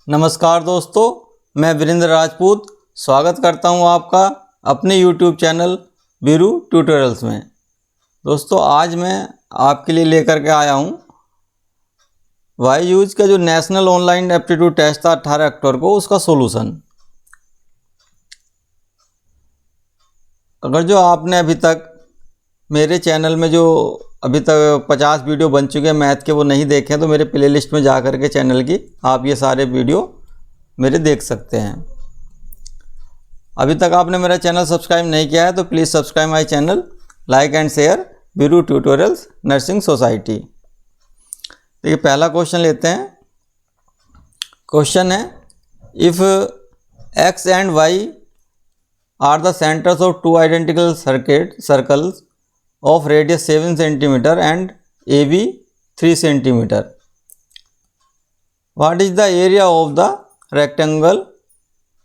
नमस्कार दोस्तों, मैं वीरेंद्र राजपूत स्वागत करता हूं आपका अपने YouTube चैनल वीरू ट्यूटोरियल्स में। दोस्तों, आज मैं आपके लिए लेकर के आया हूं YU's का जो नेशनल ऑनलाइन एप्टीट्यूड टेस्ट था 18 अक्टूबर को, उसका सॉल्यूशन। अगर जो आपने अभी तक मेरे चैनल में जो अभी तक 50 वीडियो बन चुके हैं मैथ के, वो नहीं देखे हैं तो मेरे प्लेलिस्ट में जा कर के चैनल की आप ये सारे वीडियो मेरे देख सकते हैं। अभी तक आपने मेरा चैनल सब्सक्राइब नहीं किया है तो please subscribe my channel, like and share Veeru tutorials nursing society. देखिए, पहला क्वेश्चन लेते हैं। क्वेश्चन है, if x and y are the centres of two identical circles of radius 7 cm and AB 3 cm. What is the area of the rectangle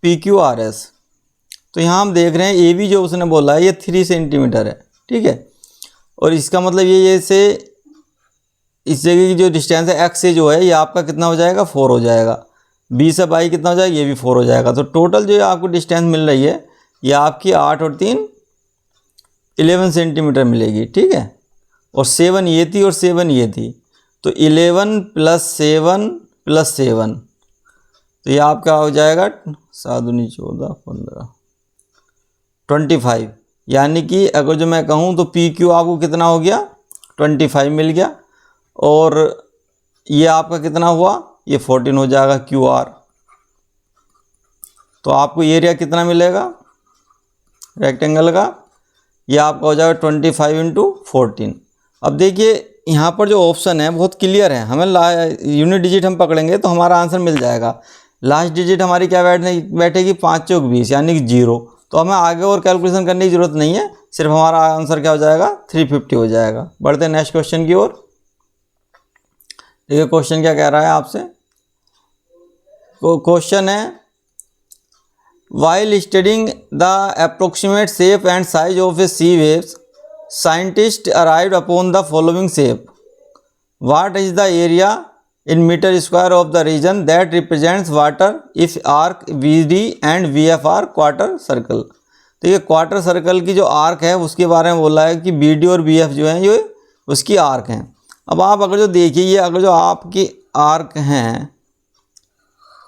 PQRS? तो यहाँ हम देख रहे हैं AB जो उसने बोला है ये 3 सेंटीमीटर है, ठीक है। और इसका मतलब ये से इस जगह की जो डिस्टेंस है x से जो है ये आपका कितना हो जाएगा, 4 हो जाएगा। B से y कितना हो जाएगा, ये भी 4 हो जाएगा। तो टोटल जो आपको डिस्टेंस मिल रही है ये आपकी 8 और 3 11 सेंटीमीटर मिलेगी, ठीक है। और 7 ये थी और 7 ये थी, तो 11 + 7 + 7 तो ये आपका हो जाएगा 7 दूनी 14 15 25। यानी कि अगर जो मैं कहूँ तो PQ आपको कितना हो गया, 25 मिल गया। और ये आपका कितना हुआ, ये 14 हो जाएगा QR। तो आपको एरिया कितना मिलेगा रेक्टेंगल का, ये आपका हो जाएगा 25 × 14। अब देखिए यहाँ पर जो ऑप्शन है बहुत क्लियर है, हमें यूनिट डिजिट हम पकड़ेंगे तो हमारा आंसर मिल जाएगा। लास्ट डिजिट हमारी क्या बैठेगी, 5 × 20 यानी कि 0। तो हमें आगे और कैलकुलेशन करने की ज़रूरत नहीं है, सिर्फ हमारा आंसर क्या हो जाएगा, 350 हो जाएगा। बढ़ते हैं नेक्स्ट क्वेश्चन की ओर। देखिए क्वेश्चन क्या कह रहा है आपसे। क्वेश्चन है, While studying the approximate shape and size of a sea waves, scientists arrived upon the following shape. What is the area in meter square of the region that represents water if arc VD and VF are quarter circle? तो ये quarter circle की जो arc है उसके बारे में बोला है कि BD और BF जो है ये उसकी आर्क हैं। अब आप अगर जो देखिए, ये अगर जो आपकी आर्क हैं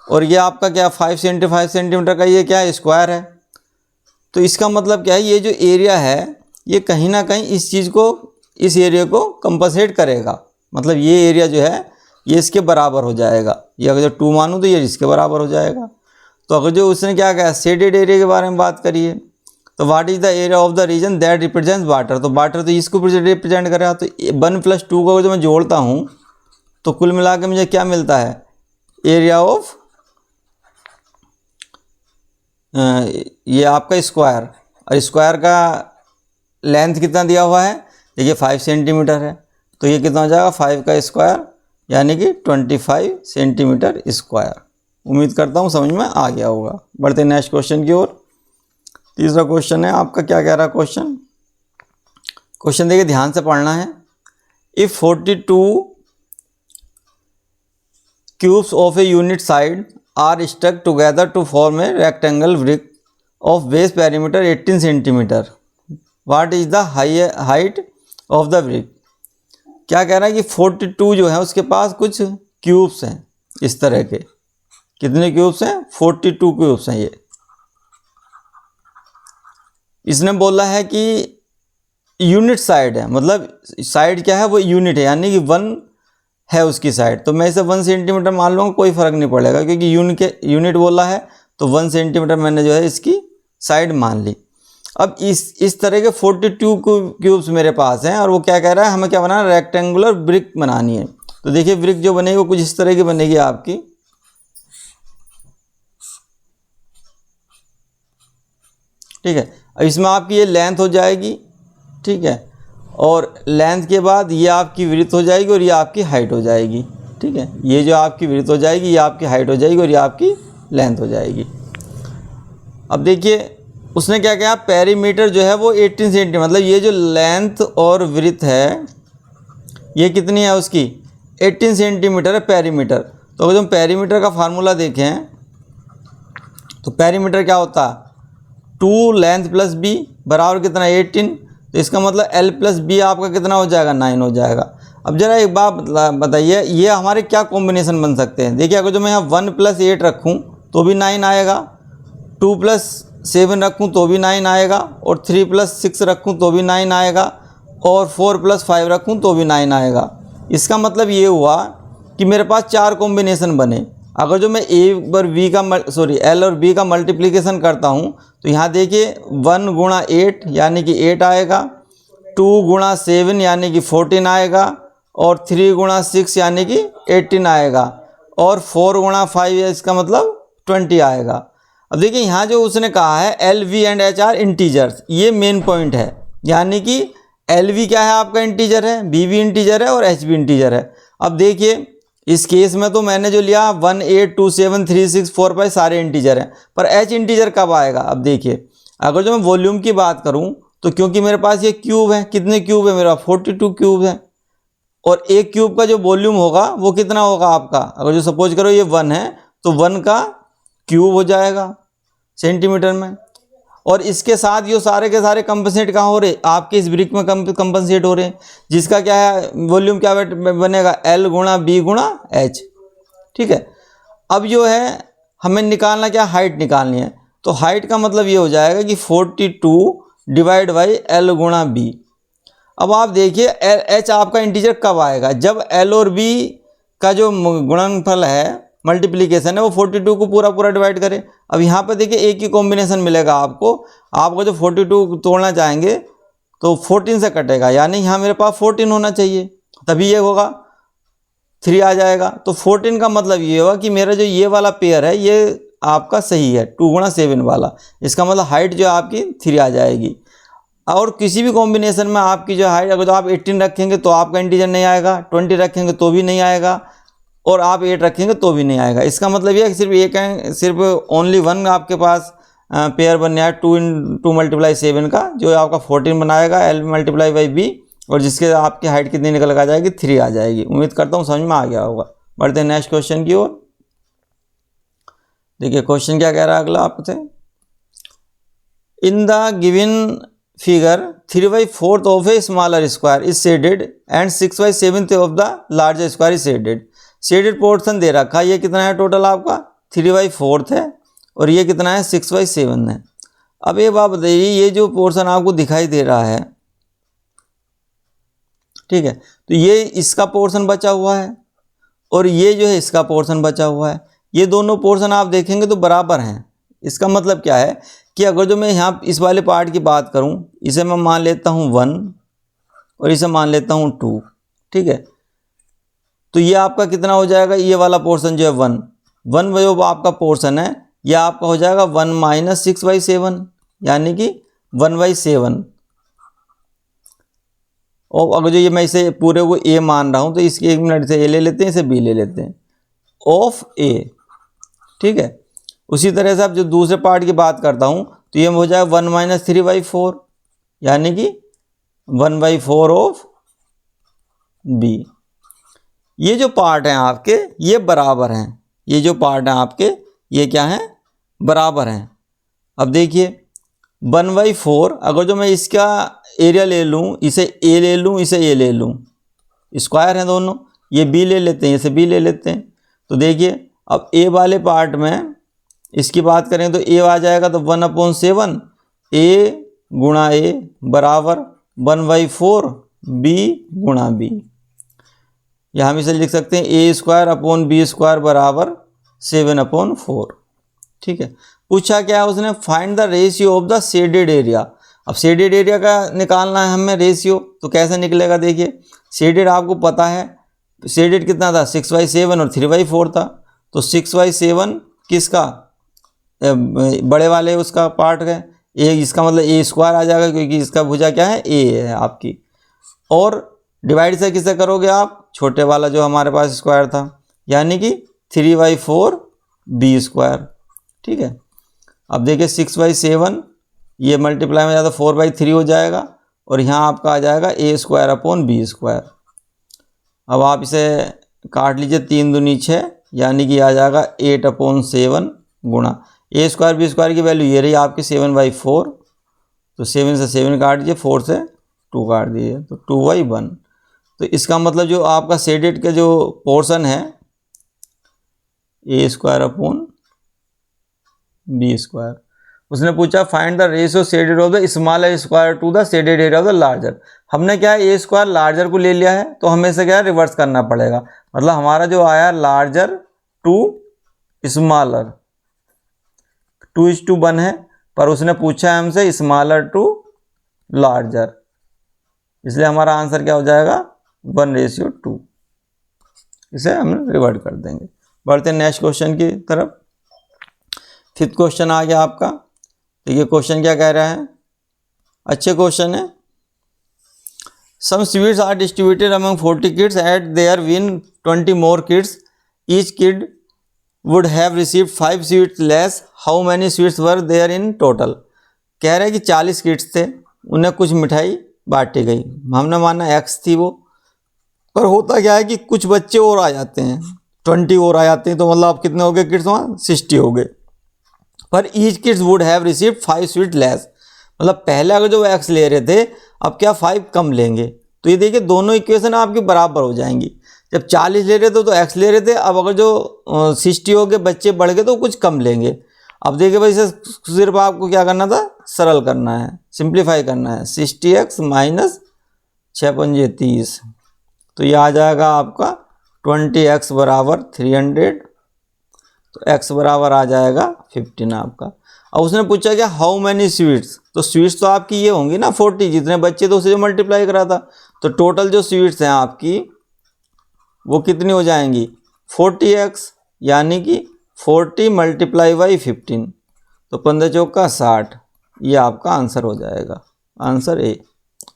और ये आपका क्या 5 सेंटीमीटर का ये क्या है, स्क्वायर है। तो इसका मतलब क्या है, ये जो एरिया है ये कहीं ना कहीं इस चीज़ को, इस एरिया को कंपनसेट करेगा। मतलब ये एरिया जो है ये इसके बराबर हो जाएगा। ये अगर जो 2 मानूँ तो ये इसके बराबर हो जाएगा। तो अगर जो उसने क्या कहा, शेडेड एरिया के बारे में बात करिए, तो what is the area of the region that represents water. तो वाटर तो इसको रिप्रेजेंट करेगा। तो 1 + 2 को जो मैं जोड़ता हूँ तो कुल मिला के मुझे क्या मिलता है, एरिया ऑफ ये आपका स्क्वायर। और स्क्वायर का लेंथ कितना दिया हुआ है, देखिए 5 सेंटीमीटर है। तो ये कितना हो जाएगा, 5 का स्क्वायर यानी कि 25 सेंटीमीटर स्क्वायर। उम्मीद करता हूँ समझ में आ गया होगा। बढ़ते हैं नेक्स्ट क्वेश्चन की ओर। तीसरा क्वेश्चन है आपका, क्या कह रहा है क्वेश्चन देखिए ध्यान से पढ़ना है। If 42 cubes of a unit side are stuck together to form a rectangle brick of base perimeter 18 cm. What is the height of the brick? क्या कह रहा है कि 42 जो है उसके पास कुछ क्यूब्स हैं इस तरह के। कितने क्यूब्स हैं, 42 क्यूब्स हैं। ये इसने बोला है कि यूनिट साइड है, मतलब साइड क्या है, वो यूनिट है यानी कि 1 है उसकी साइड। तो मैं इसे 1 सेंटीमीटर मान लूँगा, कोई फ़र्क नहीं पड़ेगा क्योंकि यूनिट बोला है। तो 1 सेंटीमीटर मैंने जो है इसकी साइड मान ली। अब इस तरह के 42 क्यूब्स मेरे पास हैं और वो क्या कह रहा है, हमें क्या बनाना है, रेक्टेंगुलर ब्रिक बनानी है। तो देखिए ब्रिक जो बनेगी वो कुछ इस तरह की बनेगी आपकी, ठीक है। अब इसमें आपकी ये लेंथ हो जाएगी, ठीक है। और लेंथ के बाद ये आपकी विड्थ हो जाएगी और ये आपकी हाइट हो जाएगी, ठीक है। ये जो आपकी विड्थ हो जाएगी ये आपकी हाइट हो जाएगी और ये आपकी लेंथ हो जाएगी। अब देखिए उसने क्या किया, पेरीमीटर जो है वो 18 सेंटीमीटर, मतलब ये जो लेंथ और विड्थ है ये कितनी है उसकी, 18 सेंटीमीटर है पेरीमीटर। तो अगर हम पेरीमीटर का फार्मूला देखें तो पेरीमीटर क्या होता है, 2 लेंथ प्लस बी बराबर कितना 18। तो इसका मतलब एल प्लस बी आपका कितना हो जाएगा 9 हो जाएगा। अब जरा एक बात बताइए, ये हमारे क्या कॉम्बिनेशन बन सकते हैं। देखिए अगर जो मैं यहाँ 1 + 8 रखूँ तो भी 9 आएगा, 2 + 7 रखूँ तो भी 9 आएगा, और 3 + 6 रखूँ तो भी 9 आएगा, और 4 + 5 रखूँ तो भी 9 आएगा। इसका मतलब ये हुआ कि मेरे पास 4 कॉम्बिनेशन बने। अगर जो मैं ए और बी का एल और बी का मल्टीप्लिकेशन करता हूँ तो यहाँ देखिए 1 × 8 यानी कि 8 आएगा, 2 × 7 यानी कि 14 आएगा, और 3 × 6 यानी कि 18 आएगा, और 4 × 5 इसका मतलब 20 आएगा। अब देखिए यहाँ जो उसने कहा है L V and H R integers, ये मेन पॉइंट है। यानी कि एल वी क्या है आपका इंटीजर है, बी भी इंटीजर है और एच भी इंटीजर है। अब देखिए इस केस में तो मैंने जो लिया 1 8 2 7 3 6 4 5 सारे इंटीजर हैं, पर एच इंटीजर कब आएगा। अब देखिए अगर जो मैं वॉल्यूम की बात करूं तो क्योंकि मेरे पास ये क्यूब है, कितने क्यूब है मेरा 42 क्यूब है, और एक क्यूब का जो वॉल्यूम होगा वो कितना होगा आपका, अगर जो सपोज करो ये 1 है तो 1 का क्यूब हो जाएगा सेंटीमीटर में। और इसके साथ ये सारे के सारे कंपनसेट कहाँ हो रहे, आपके इस ब्रिक में कंपनसेट हो रहे हैं, जिसका क्या है वॉल्यूम क्या बनेगा एल × बी × एच। ठीक है, अब जो है हमें निकालना क्या, हाइट निकालनी है। तो हाइट का मतलब ये हो जाएगा कि 42 डिवाइड बाई एल × बी। अब आप देखिए एच आपका इंटीजर कब आएगा, जब एल और बी का जो गुणनफल है मल्टीप्लिकेशन है वो 42 को पूरा डिवाइड करें। अब यहाँ पर देखिए एक ही कॉम्बिनेशन मिलेगा आपको, आपको जो 42 तोड़ना चाहेंगे तो 14 से कटेगा, यानी यहाँ मेरे पास 14 होना चाहिए, तभी ये होगा 3 आ जाएगा। तो 14 का मतलब ये होगा कि मेरा जो ये वाला पेयर है ये आपका सही है 2 × 7 वाला, इसका मतलब हाइट जो आपकी 3 आ जाएगी। और किसी भी कॉम्बिनेशन में आपकी जो हाइट, अगर तो आप 18 रखेंगे तो आपका इंटीजर नहीं आएगा, 20 रखेंगे तो भी नहीं आएगा, और आप 8 रखेंगे तो भी नहीं आएगा। इसका मतलब ये है कि सिर्फ एक है, सिर्फ ओनली 1 आपके पास पेयर बनने आया 2 × 7 का, जो आपका 14 बनाएगा एल × बी, और जिसके आपकी हाइट कितनी निकल आ जाएगी 3 आ जाएगी। उम्मीद करता हूँ समझ में आ गया होगा। बढ़ते हैं नेक्स्ट क्वेश्चन की ओर। देखिए क्वेश्चन क्या कह रहा है अगला आपसे, in the given figure 3/4 of a smaller square is shaded and 6/7 of the larger square is shaded. Shaded portion दे रखा है, ये कितना है टोटल आपका 3/4 है, और ये कितना है 6/7 है। अब ये बात बताइए, ये जो पोर्शन आपको दिखाई दे रहा है, ठीक है, तो ये इसका पोर्शन बचा हुआ है और ये जो है इसका पोर्शन बचा हुआ है। ये दोनों पोर्शन आप देखेंगे तो बराबर हैं। इसका मतलब क्या है कि अगर जो मैं यहाँ इस वाले पार्ट की बात करूँ, इसे मैं मान लेता हूँ 1 और इसे मान लेता हूँ 2, ठीक है, तो ये आपका कितना हो जाएगा, ये वाला पोर्शन जो है 1 जो आपका पोर्शन है यह आपका हो जाएगा 1 - 6/7, यानी कि 1/7। और अगर जो ये मैं इसे पूरे को ए मान रहा हूँ तो इसकी 1 मिनट से ए ले लेते हैं, इसे बी ले लेते हैं, ऑफ ए, ठीक है। उसी तरह से अब जो दूसरे पार्ट की बात करता हूँ तो ये हो जाएगा 1 - 3/4, यानी कि 1/4 ऑफ बी। ये जो पार्ट हैं आपके ये बराबर हैं, ये जो पार्ट हैं आपके ये क्या हैं, बराबर हैं। अब देखिए 1/4, अगर जो मैं इसका एरिया ले लूँ, इसे ए ले लूँ, इसे ए ले लूँ, स्क्वायर हैं दोनों, ये बी ले लेते हैं, इसे बी ले लेते हैं, तो देखिए अब ए वाले पार्ट में इसकी बात करें तो ए आ जाएगा तो 1/7 ए × ए बराबर 1/4 बी × बी, या हम इसे लिख सकते हैं a² / b² बराबर 7/4, ठीक है। पूछा क्या है उसने, find the ratio of the shaded area. अब शेडेड एरिया का निकालना है हमें रेशियो, तो कैसे निकलेगा, देखिए शेडेड आपको पता है, शेडेड कितना था 6/7 और 3/4 था, तो 6/7 किसका, बड़े वाले उसका पार्ट है ए, इसका मतलब a² आ जाएगा क्योंकि इसका भुजा क्या है ए है आपकी, और डिवाइड से किससे करोगे आप, छोटे वाला जो हमारे पास स्क्वायर था, यानी कि 3/4 b², ठीक है। अब देखिए 6/7 ये मल्टीप्लाई में ज़्यादा 4/3 हो जाएगा, और यहाँ आपका आ जाएगा a² / b²। अब आप इसे काट लीजिए, 3 दूनी 6, यानी कि आ जाएगा 8/7 गुणा ए स्क्वायर बी स्क्वायर की वैल्यू ये रही आपकी 7/4, तो 7 से 7 काट दीजिए, 4 से 2 काट दीजिए, तो 2/1। तो इसका मतलब जो आपका शेडेड का जो पोर्शन है a square upon b square, उसने पूछा find the ratio shaded of the smaller square to the shaded area of the larger. हमने क्या है ए स्क्वायर लार्जर को ले लिया है, तो हमें से क्या है रिवर्स करना पड़ेगा। मतलब हमारा जो आया लार्जर टू स्मॉलर, 2:1 है, पर उसने पूछा है हमसे स्मॉलर टू लार्जर, इसलिए हमारा आंसर क्या हो जाएगा 1:2। इसे हम रिवर्ट कर देंगे। बढ़ते हैं नेक्स्ट क्वेश्चन की तरफ। 5th क्वेश्चन आ गया आपका। देखिए क्वेश्चन क्या कह रहा है, अच्छे क्वेश्चन है। Some sweets are distributed among 40 kids at there win 20 more kids, each kid would have received 5 sweets less, how many sweets were there in total. कह रहे हैं कि 40 किड्स थे, उन्हें कुछ मिठाई बांटी गई, हमने माना x थी वो, पर होता क्या है कि कुछ बच्चे और आ जाते हैं, 20 और आ जाते हैं, तो मतलब आप कितने हो गए किड्स वहाँ 60 हो गए। पर each kids would have received 5 sweet less, मतलब पहले अगर जो x ले रहे थे अब क्या 5 कम लेंगे। तो ये देखिए दोनों इक्वेशन आपकी बराबर हो जाएंगी। जब 40 ले रहे थे तो x ले रहे थे, अब अगर जो 60 हो गए बच्चे बढ़ गए तो कुछ कम लेंगे। अब देखिए भाई इसे सिर्फ आपको क्या करना था, सरल करना है, सिंप्लीफाई करना है। 60x माइनस 6×5 30, तो ये आ जाएगा आपका 20x बराबर 300, तो x बराबर आ जाएगा 15 आपका। अब उसने पूछा क्या हाउ मैनी स्वीट्स, तो स्वीट्स तो आपकी ये होंगी ना 40, जितने बच्चे तो उसे जो मल्टीप्लाई करा था, तो टोटल जो स्वीट्स हैं आपकी वो कितनी हो जाएंगी 40x, यानी कि 40 मल्टीप्लाई बाई 15, तो 15 चौका 60, ये आपका आंसर हो जाएगा, आंसर ए।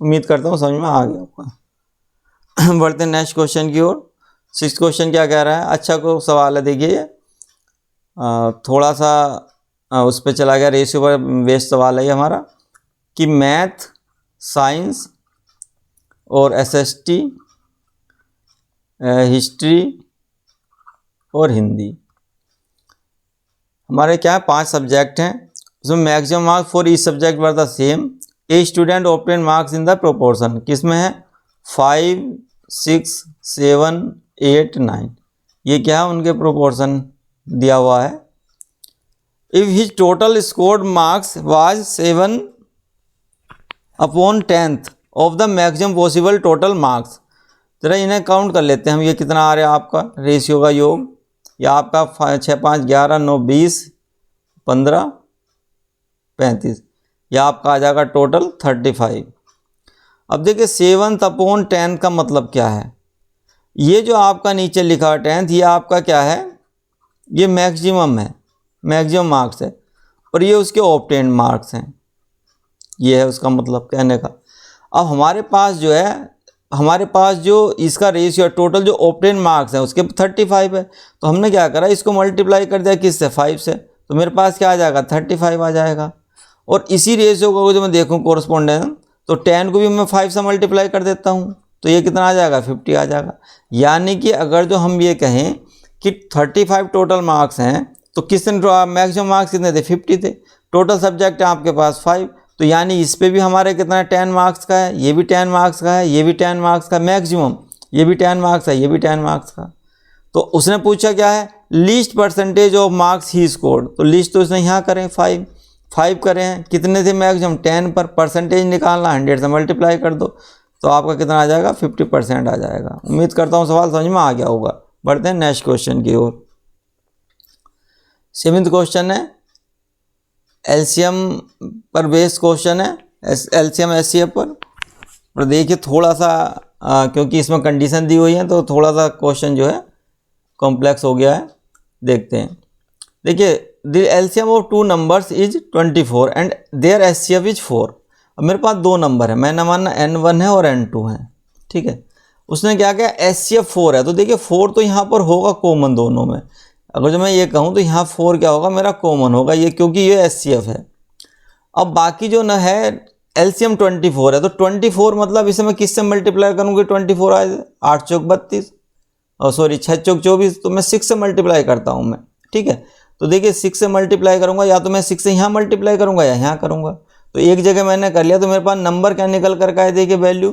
उम्मीद करता हूँ समझ में आ गया आपका। बढ़ते हैं नेक्स्ट क्वेश्चन की ओर। 6th क्वेश्चन क्या कह रहा है, अच्छा को सवाल है। देखिए थोड़ा सा उस पर चला गया, रेशियो पर बेस्ड सवाल है ये हमारा, कि मैथ, साइंस और एसएसटी, हिस्ट्री और हिंदी, हमारे क्या है 5 सब्जेक्ट हैं। उसमें maximum marks for each subject were the same, a student obtain marks in the proportion, किसमें है 5, 6, 7, 8, 9, ये क्या है उनके प्रोपोर्शन दिया हुआ है। If his total scored marks was 7/10 of the maximum possible total marks. जरा इन्हें काउंट कर लेते हैं हम, ये कितना आ रहा है आपका रेशियो का योग, या आपका 6, 5, 11, 9, 20, 15, 35, या आपका आ जाएगा टोटल 35। अब देखिए 7/10 का मतलब क्या है, ये जो आपका नीचे लिखा है 10th, ये आपका क्या है, ये मैक्सिमम है, मैक्सिमम मार्क्स है, और ये उसके ऑब्टेन्ड मार्क्स हैं, ये है उसका मतलब कहने का। अब हमारे पास जो है, हमारे पास जो इसका रेशियो टोटल जो ऑब्टेन्ड मार्क्स हैं उसके 35 है, तो हमने क्या करा इसको मल्टीप्लाई कर दिया किससे 5 से, तो मेरे पास क्या आ जाएगा 35 आ जाएगा। और इसी रेशियो को जो मैं देखूँ कोरस्पोंडेंस, तो 10 को भी मैं 5 से मल्टीप्लाई कर देता हूँ, तो ये कितना आ जाएगा 50 आ जाएगा। यानी कि अगर जो हम ये कहें कि 35 टोटल मार्क्स हैं, तो किसने मैक्सिमम मार्क्स कितने थे 50 थे, टोटल सब्जेक्ट है आपके पास 5, तो यानी इस पे भी हमारे कितना 10 मार्क्स का है, ये भी 10 मार्क्स का है, ये भी 10 मार्क्स का मैक्सिमम, ये भी 10 मार्क्स है, ये भी 10 मार्क्स का। तो उसने पूछा क्या है least percentage of marks he scored, तो लीस्ट तो उसने यहाँ करें 5 करें हैं, कितने थे मैक्सिमम 10 पर, परसेंटेज निकालना 100 से मल्टीप्लाई कर दो, तो आपका कितना आ जाएगा 50% आ जाएगा। उम्मीद करता हूँ सवाल समझ में आ गया होगा। बढ़ते हैं नेक्स्ट क्वेश्चन की ओर। 7th क्वेश्चन है, एलसीएम पर बेस्ड क्वेश्चन है, एलसीएम एचसीएफ पर। और देखिए थोड़ा सा क्योंकि इसमें कंडीशन दी हुई है तो थोड़ा सा क्वेश्चन जो है कॉम्प्लेक्स हो गया है, देखते हैं। देखिए the LCM of 2 numbers is 24 and their HCF is 4। अब मेरे पास 2 नंबर है, मैंने माना n1 है और n2 है, ठीक है। उसने क्या किया एचसीएफ 4 है, तो देखिए 4 तो यहाँ पर होगा कॉमन दोनों में। अगर जो मैं ये कहूँ तो यहाँ 4 क्या होगा मेरा कॉमन होगा ये, क्योंकि ये एचसीएफ है। अब बाकी जो न है एलसीएम 24 है, तो 24 मतलब इसे मैं किससे मल्टीप्लाई करूँगी 24 आए 8 चौक 32, और सॉरी 6 चौक 24, तो मैं 6 से मल्टीप्लाई करता हूँ मैं, ठीक है। तो देखिए 6 से मल्टीप्लाई करूँगा, या तो मैं 6 से यहाँ मल्टीप्लाई करूँगा या यहाँ करूँगा। तो एक जगह मैंने कर लिया, तो मेरे पास नंबर क्या निकल कर आए, देखिए वैल्यू,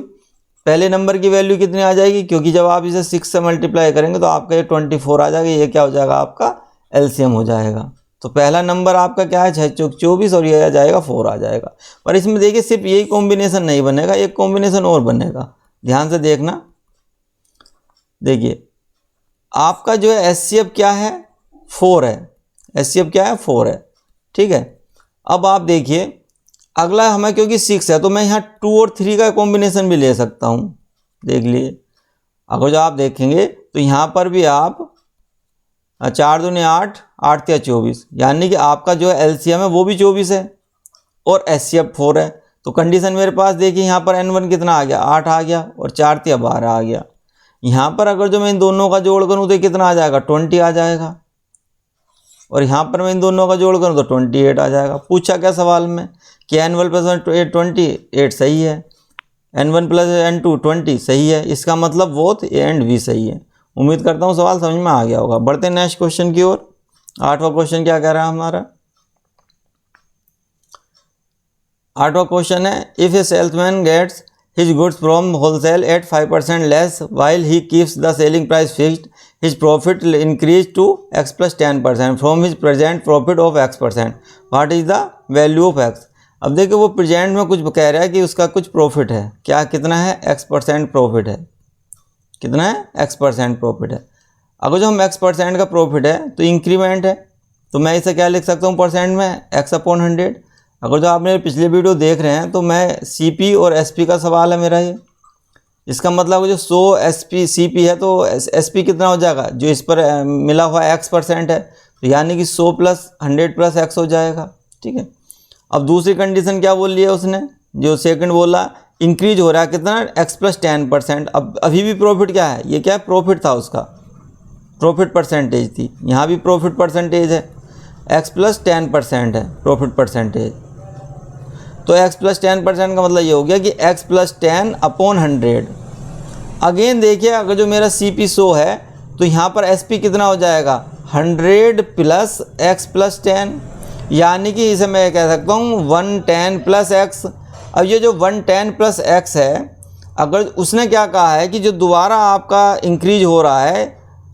पहले नंबर की वैल्यू कितनी आ जाएगी, क्योंकि जब आप इसे 6 से मल्टीप्लाई करेंगे तो आपका ये 24 आ जाएगा, ये क्या हो जाएगा आपका एलसीएम हो जाएगा। तो पहला नंबर आपका क्या है 6 चौक 24 और ये आ जाएगा 4 आ जाएगा। पर इसमें देखिए सिर्फ यही कॉम्बिनेशन नहीं बनेगा, एक कॉम्बिनेशन और बनेगा, ध्यान से देखना। देखिए आपका जो है एचसीएफ क्या है 4 है, एचसीएफ क्या है 4 है, ठीक है। अब आप देखिए अगला हमें क्योंकि 6 है तो मैं यहाँ 2 और 3 का कॉम्बिनेशन भी ले सकता हूँ। देख लिए अगर जो आप देखेंगे तो यहाँ पर भी आप 4 दूनी 8, 8 या 24, यानी कि आपका जो है एलसीएम है वो भी 24 है और एचसीएफ 4 है। तो कंडीशन मेरे पास देखिए यहाँ पर N1 कितना आ गया 8 आ गया और 4 या 12 आ गया। यहाँ पर अगर जो मैं इन दोनों का जोड़ करूँ तो कितना आ जाएगा 20 आ जाएगा, और यहाँ पर मैं इन दोनों का जोड़ करूँ तो 28 आ जाएगा। पूछा क्या सवाल में कि N1 + 28 सही है, N1 + N2 20 सही है, इसका मतलब बोथ ए एंड बी सही है। उम्मीद करता हूँ सवाल समझ में आ गया होगा। बढ़ते हैं नेक्स्ट क्वेश्चन की ओर। 8वां क्वेश्चन क्या कह रहा है हमारा, 8वां क्वेश्चन है if a salesman gets his goods from wholesale at 5% less while he keeps the selling price fixed, his profit will increase to x plus 10% from his present profit of x%. What is the value of x? अब देखिए वो present में कुछ कह रहा है कि उसका कुछ प्रॉफिट है, क्या कितना है x% प्रॉफिट है, कितना है x% प्रॉफिट है। अगर जो हम x% का प्रॉफिट है तो इंक्रीमेंट है, तो मैं इसे क्या लिख सकता हूँ परसेंट में x/100। अगर जो आपने पिछले वीडियो देख रहे हैं तो मैं सीपी और एसपी का सवाल है मेरा ये, इसका मतलब जो 100 एसपी सीपी है तो एसपी कितना हो जाएगा, जो इस पर मिला हुआ x% है तो यानी कि 100 + 100 + x हो जाएगा, ठीक है। अब दूसरी कंडीशन क्या बोल लिया उसने, जो सेकंड बोला इंक्रीज हो रहा है कितना x + 10%। अब अभी भी प्रॉफिट क्या है, ये क्या है प्रॉफिट था, उसका प्रॉफिट परसेंटेज थी, यहाँ भी प्रॉफिट परसेंटेज है, x + 10% है प्रॉफिट परसेंटेज। तो x + 10% का मतलब ये हो गया कि x + 10/100। अगेन देखिए अगर जो मेरा CP 100 है तो यहाँ पर SP कितना हो जाएगा 100 + x + 10, यानी कि इसे मैं कह सकता हूँ 110 + x। अब ये जो 110 + x है, अगर उसने क्या कहा है कि जो दोबारा आपका इंक्रीज हो रहा है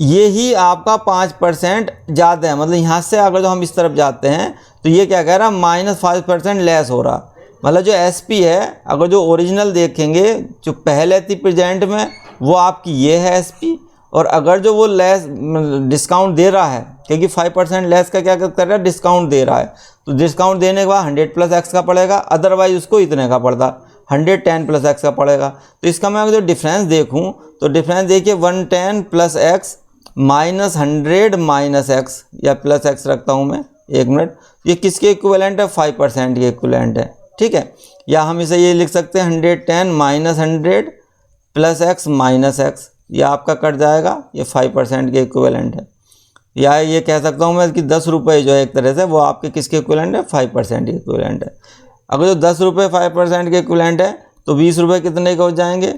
ये ही आपका 5% ज़्यादा है, मतलब यहाँ से अगर जो हम इस तरफ जाते हैं तो ये क्या कह रहा है -5% लेस हो रहा। मतलब जो SP है अगर जो ओरिजिनल देखेंगे जो पहले थी प्रेजेंट में वो आपकी ये है SP, और अगर जो वो लेस डिस्काउंट दे रहा है क्योंकि 5% लेस का क्या कर रहा है डिस्काउंट दे रहा है, तो डिस्काउंट देने के बाद 100 + x का पड़ेगा, अदरवाइज उसको इतने का पड़ता 110 + x का पड़ेगा। तो इसका मैं अगर जो डिफरेंस देखूँ तो डिफरेंस देखिए 110 + x -100 - x या प्लस x रखता हूँ मैं, 1 मिनट, ये किसके इक्विवेलेंट है 5% के इक्विवेलेंट है, ठीक है। या हम इसे ये लिख सकते हैं 110 - 100 + x - x, ये आपका कट जाएगा, ये 5% के इक्विवेलेंट है। या ये कह सकता हूँ मैं कि 10 रुपये जो है एक तरह से वो आपके किसके इक्विवेलेंट है 5% के इक्विवेलेंट है। अगर जो 10 रुपये 5% के इक्विवेलेंट है तो 20 रुपये कितने के हो जाएंगे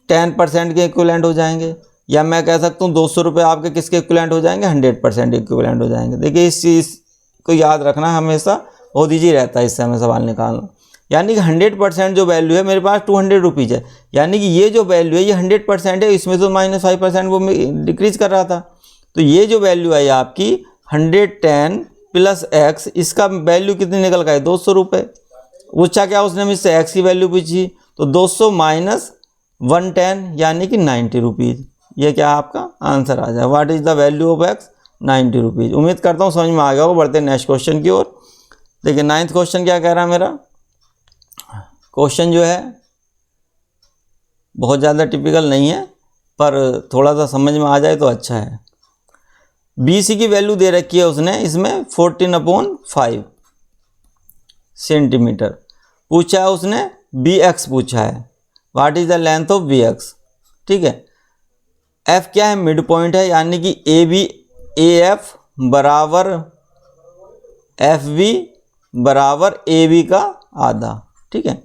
10% के इक्विवेलेंट हो जाएंगे। या मैं कह सकता हूँ 200 रुपये आपके किसके इक्विवेलेंट हो जाएंगे 100% इक्विवेलेंट हो जाएंगे। देखिए इस चीज़ को याद रखना हमेशा, बहुत ईजी रहता है इससे हमें सवाल निकालना। यानी कि 100% जो वैल्यू है मेरे पास 200 रुपीज़ है, यानी कि ये जो वैल्यू है ये 100% है, इसमें तो -5% वो डिक्रीज कर रहा था। तो ये जो वैल्यू है आपकी 110 + x, इसका वैल्यू कितनी निकल गई 200 रुपये। पूछा क्या उसने मुझसे x की वैल्यू पूछी, तो 200 - 110 यानी कि 90 रुपीज़, ये क्या आपका आंसर आ जाए। What is the value of x 90 rupees. उम्मीद करता हूँ समझ में आ गया होगा। बढ़ते हैं नेक्स्ट क्वेश्चन की ओर। देखिए 9th क्वेश्चन क्या कह रहा है मेरा, क्वेश्चन जो है बहुत ज़्यादा टिपिकल नहीं है पर थोड़ा सा समझ में आ जाए तो अच्छा है। BC की वैल्यू दे रखी है उसने इसमें 14/5 सेंटीमीटर। पूछा है उसने BX पूछा है, what is the length of BX, ठीक है। F क्या है मिड पॉइंट है, यानी कि AF बराबर FB बराबर AB का आधा, ठीक है।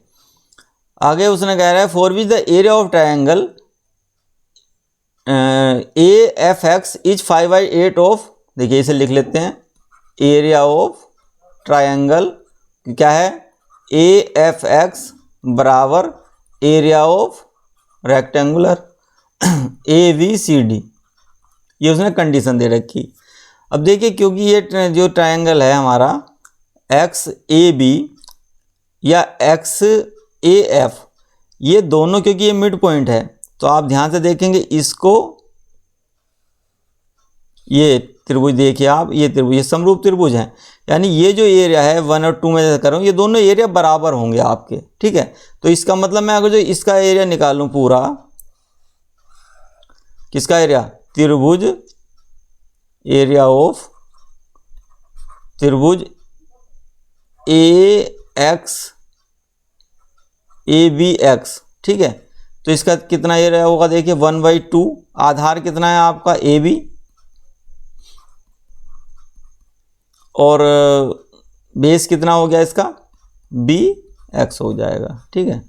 आगे उसने कह रहा है for which the area of A F x is 5/8 of, देखिए इसे लिख लेते हैं, एरिया ऑफ ट्रायंगल क्या है, ए एफ एक्स बराबर area of rectangular A B C D, ये उसने कंडीशन दे रखी। अब देखिए क्योंकि ये जो ट्रायंगल है हमारा एक्स ए बी या एक्स ए एफ, ये दोनों क्योंकि ये मिड पॉइंट है, तो आप ध्यान से देखेंगे इसको, ये त्रिभुज देखिए आप, ये त्रिभुज, ये समरूप त्रिभुज है, यानी ये जो एरिया है 1 और 2 में जैसे कर रहा हूँ, ये दोनों एरिया बराबर होंगे आपके, ठीक है। तो इसका मतलब मैं अगर जो इसका एरिया निकालूं पूरा, किसका एरिया, त्रिभुज, एरिया ऑफ त्रिभुज ए एक्स ए बी एक्स, ठीक है। तो इसका कितना एरिया होगा, देखिए 1/2, आधार कितना है आपका ए बी, और बेस कितना हो गया इसका बी एक्स हो जाएगा, ठीक है।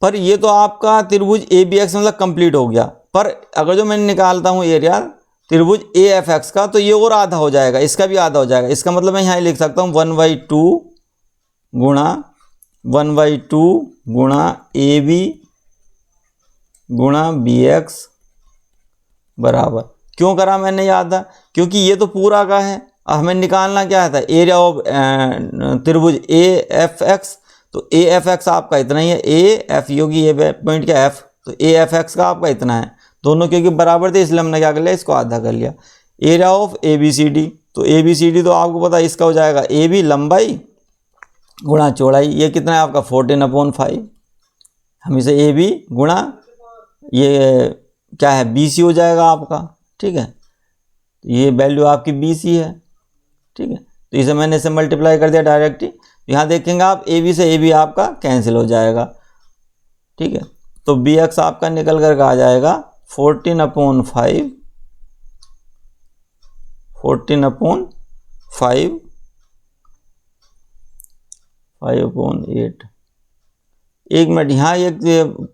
पर ये तो आपका त्रिभुज ए बी एक्स मतलब कंप्लीट हो गया, पर अगर जो मैं निकालता हूँ एरिया त्रिभुज ए एफ एक्स का, तो ये और आधा हो जाएगा, इसका भी आधा हो जाएगा। इसका मतलब मैं यहाँ लिख सकता हूँ 1/2 गुणा 1/2 गुणा ए बी गुणा बी एक्स बराबर, क्यों करा मैंने ये आधा, क्योंकि ये तो पूरा का है, हमें निकालना क्या था, एरिया ऑफ त्रिभुज ए एफ एक्स, तो ए एफ एक्स आपका इतना ही है, ए एफ योगी ये पॉइंट क्या एफ, तो ए एफ एक्स का आपका इतना है, दोनों क्योंकि बराबर थे इसलिए हमने क्या कर लिया, इसको आधा कर लिया। Area of A B C D, तो ए बी सी डी तो आपको पता है इसका हो जाएगा ए बी लंबाई गुणा चौड़ाई, ये कितना है आपका 14/5, हम इसे ए बी गुणा ये क्या है बी सी हो जाएगा आपका, ठीक है। ये वैल्यू आपकी बी सी है, ठीक है। तो इसे मैंने इसे मल्टीप्लाई कर दिया डायरेक्ट ही, यहाँ देखेंगे आप ए बी से ए बी आपका कैंसिल हो जाएगा, ठीक है। तो बी एक्स आपका निकल कर आ जाएगा 14/5 5/8। एक मिनट, यहाँ एक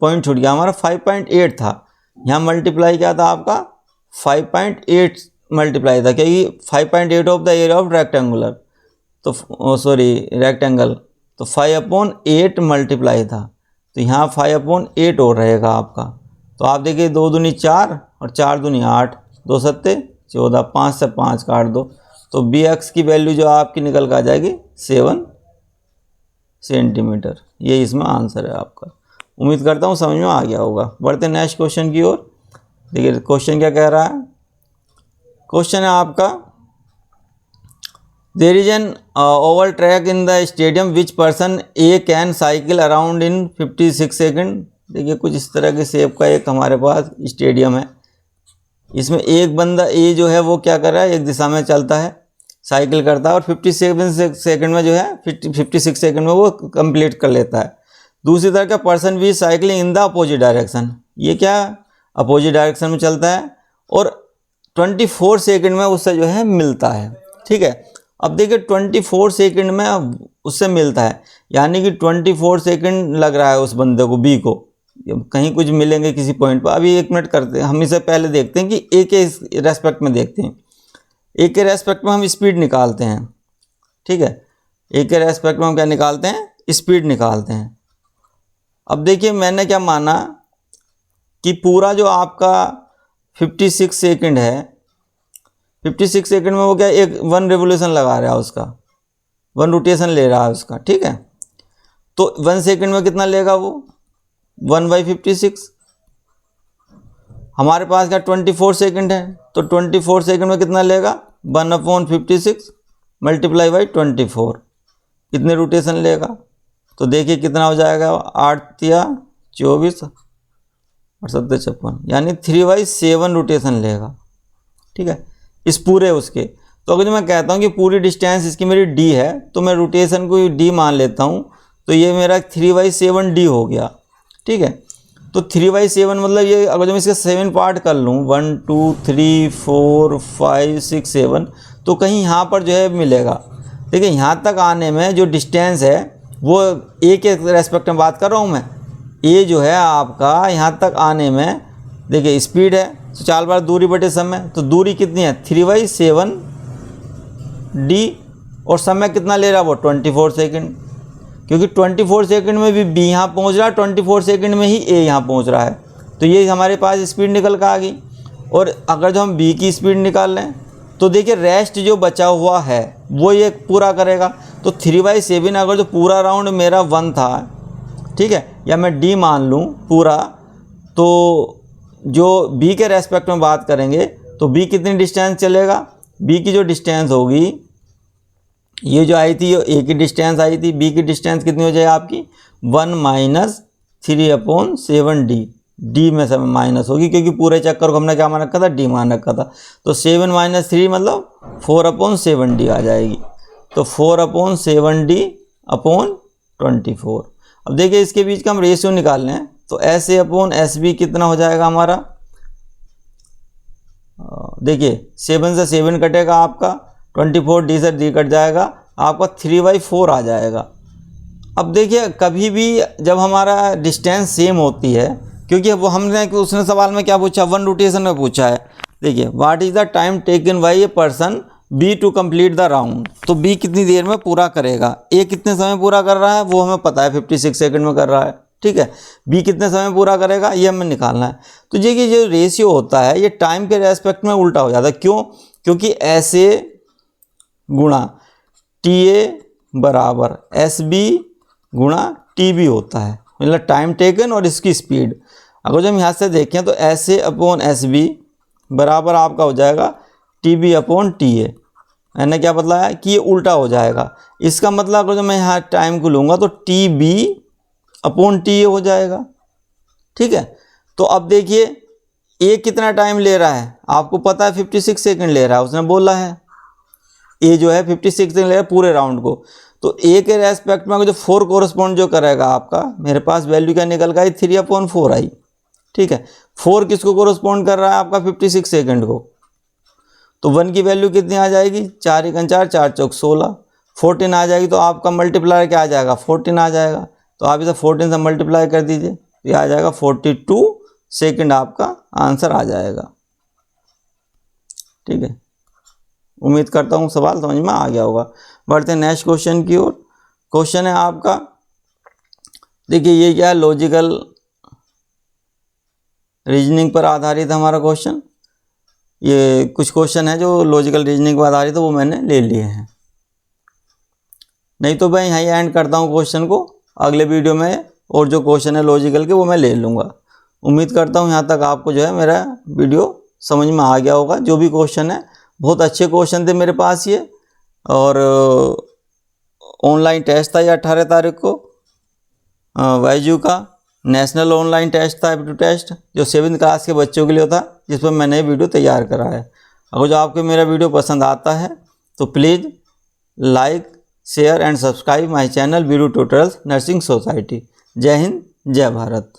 पॉइंट छूट गया हमारा, 5.8 था, यहाँ मल्टीप्लाई क्या था आपका 5.8 मल्टीप्लाई था, क्योंकि 5.8 of the area of rectangular, तो सॉरी रेक्टेंगल, तो 5/8 मल्टीप्लाई था, तो यहाँ 5/8 और रहेगा आपका। तो आप देखिए 2 दूनी 4 और 4 दूनी 8, 2 सत्ते 14, 5 से 5 काट दो, तो बी एक्स की वैल्यू जो आपकी निकल कर आ जाएगी 7 सेंटीमीटर। ये इसमें आंसर है आपका। उम्मीद करता हूँ समझ में आ गया होगा। बढ़ते हैं नेक्स्ट क्वेश्चन की ओर। देखिए क्वेश्चन क्या कह रहा है, क्वेश्चन है आपका, there is an oval track in the stadium which person A can cycle around in 56 second. देखिए कुछ इस तरह के शेप का एक हमारे पास स्टेडियम है, इसमें एक बंदा ए जो है वो क्या कर रहा है, एक दिशा में चलता है, साइकिल करता है, और 57 सेकेंड में जो है 56 सेकेंड में वो कंप्लीट कर लेता है। दूसरी तरह का पर्सन भी cycling in the opposite direction, ये क्या अपोजिट डायरेक्शन में चलता है और 24 सेकेंड में उससे जो है मिलता है, ठीक है। अब देखिए 24 सेकेंड में उससे मिलता है, यानी कि 24 सेकेंड लग रहा है उस बंदे को बी को, कहीं कुछ मिलेंगे किसी पॉइंट पर। अभी 1 मिनट करते हैं, हम इसे पहले देखते हैं कि ए के रेस्पेक्ट में देखते हैं। ए के रेस्पेक्ट में हम स्पीड निकालते हैं, ठीक है। ए के रेस्पेक्ट में हम क्या निकालते हैं, स्पीड निकालते हैं। अब देखिए मैंने क्या माना कि पूरा जो आपका 56 सेकेंड है, 56 सेकेंड में वो क्या एक 1 रेवोल्यूशन लगा रहा है उसका, 1 रोटेशन ले रहा है उसका, ठीक है। तो 1 सेकेंड में कितना लेगा वो 1/56। हमारे पास क्या 24 सेकेंड है, तो 24 सेकेंड में कितना लेगा 1/56 मल्टीप्लाई बाई 24, कितने रोटेशन लेगा। तो देखिए कितना हो जाएगा 8 या 24 और 7 56, यानी 3/7 रोटेशन लेगा, ठीक है, इस पूरे उसके। तो अगर मैं कहता हूँ कि पूरी डिस्टेंस इसकी मेरी डी है, तो मैं रोटेशन को डी मान लेता हूँ, तो ये मेरा 3/7 डी हो गया, ठीक है। तो 3/7 मतलब ये अगर मैं इसके 7 पार्ट कर लूँ 1 2 3 4 5 6 7, तो कहीं यहाँ पर जो है मिलेगा। देखिए यहाँ तक आने में जो डिस्टेंस है वो ए के रेस्पेक्ट में बात कर रहा हूँ मैं, ए जो है आपका यहाँ तक आने में देखिए स्पीड है तो 4 बार दूरी बटे समय, तो दूरी कितनी है 3/7d, और समय कितना ले रहा है वो 24 सेकंड, क्योंकि 24 सेकंड में भी बी यहाँ पहुँच रहा है, 24 सेकंड में ही ए यहाँ पहुँच रहा है, तो ये हमारे पास स्पीड निकल कर आ गई। और अगर जो हम बी की स्पीड निकाल लें तो देखिए रेस्ट जो बचा हुआ है वो ये पूरा करेगा, तो 3/7 अगर जो पूरा राउंड मेरा 1 था, ठीक है, या मैं डी मान लूँ पूरा, तो जो बी के रेस्पेक्ट में बात करेंगे तो बी कितनी डिस्टेंस चलेगा, बी की जो डिस्टेंस होगी, ये जो आई थी ए की डिस्टेंस आई थी, बी की डिस्टेंस कितनी हो जाएगी आपकी 1 - 3/7d, डी में सब माइनस होगी क्योंकि पूरे चक्कर को हमने क्या मान रखा था, डी मान रखा था, तो 7 - 3 मतलब 4/7d आ जाएगी, तो 4/7d/24। अब देखिए इसके बीच का हम रेशियो निकाल लें, तो SA/SB कितना हो जाएगा हमारा, देखिए 7 से 7 कटेगा आपका, 24 डी से डी कट जाएगा, आपका 3/4 आ जाएगा। अब देखिए कभी भी जब हमारा डिस्टेंस सेम होती है, क्योंकि वो हमने उसने सवाल में क्या पूछा, 1 रोटेशन में पूछा है, देखिए what is the time taken by a person B to complete the round, तो बी कितनी देर में पूरा करेगा, ए कितने समय पूरा कर रहा है वो हमें पता है 56 सेकंड में कर रहा है, ठीक है, बी कितने समय पूरा करेगा ये हमें निकालना है। तो ये जो रेशियो होता है ये टाइम के रेस्पेक्ट में उल्टा हो जाता है, क्यों, क्योंकि SA गुणा TA बराबर SB गुणा TB होता है, मतलब टाइम टेकन और इसकी स्पीड। अगर जो हम यहाँ से देखें तो SA/SB बराबर आपका हो जाएगा TB/TA, मैंने क्या बताया कि ये उल्टा हो जाएगा, इसका मतलब अगर जो मैं यहाँ टाइम को लूँगा तो TB/TA हो जाएगा, ठीक है। तो अब देखिए ए कितना टाइम ले रहा है, आपको पता है 56 सेकंड ले रहा है, उसने बोला है ए जो है 56 सेकंड ले रहा है पूरे राउंड को, तो ए के रेस्पेक्ट में जो 4 कोरस्पॉन्ड जो करेगा आपका, मेरे पास वैल्यू क्या निकल गई 3/4 आई, ठीक है। 4 किसको कोरस्पॉन्ड कर रहा है आपका 56 सेकंड को, तो 1 की वैल्यू कितनी आ जाएगी 4 × 4 = 4 × 4 = 16, 14 आ जाएगी, तो आपका मल्टीप्लायर क्या आ जाएगा 14 आ जाएगा, तो आप इसे 14 से मल्टीप्लाई कर दीजिए, ये आ जाएगा 42 सेकंड आपका आंसर आ जाएगा, ठीक है। उम्मीद करता हूँ सवाल समझ में आ गया होगा। बढ़ते हैं नेक्स्ट क्वेश्चन की ओर। क्वेश्चन है आपका, देखिए ये क्या है, लॉजिकल रीजनिंग पर आधारित हमारा क्वेश्चन, ये कुछ क्वेश्चन है जो लॉजिकल रीजनिंग पर आधारित है वो मैंने ले लिए हैं, नहीं तो मैं यहीं एंड करता हूँ क्वेश्चन को, अगले वीडियो में और जो क्वेश्चन है लॉजिकल के वो मैं ले लूँगा। उम्मीद करता हूँ यहाँ तक आपको जो है मेरा वीडियो समझ में आ गया होगा। जो भी क्वेश्चन है बहुत अच्छे क्वेश्चन थे मेरे पास ये, और ऑनलाइन टेस्ट था ये 18 तारीख को, वाईजू का नेशनल ऑनलाइन टेस्ट था, एप्टीट्यूड टेस्ट, जो 7th क्लास के बच्चों के लिए था, जिस पर मैंने वीडियो तैयार करा है। अगर जो आपको मेरा वीडियो पसंद आता है तो please like, share and subscribe my channel Veeru tutorials nursing society. जय हिंद, जय भारत।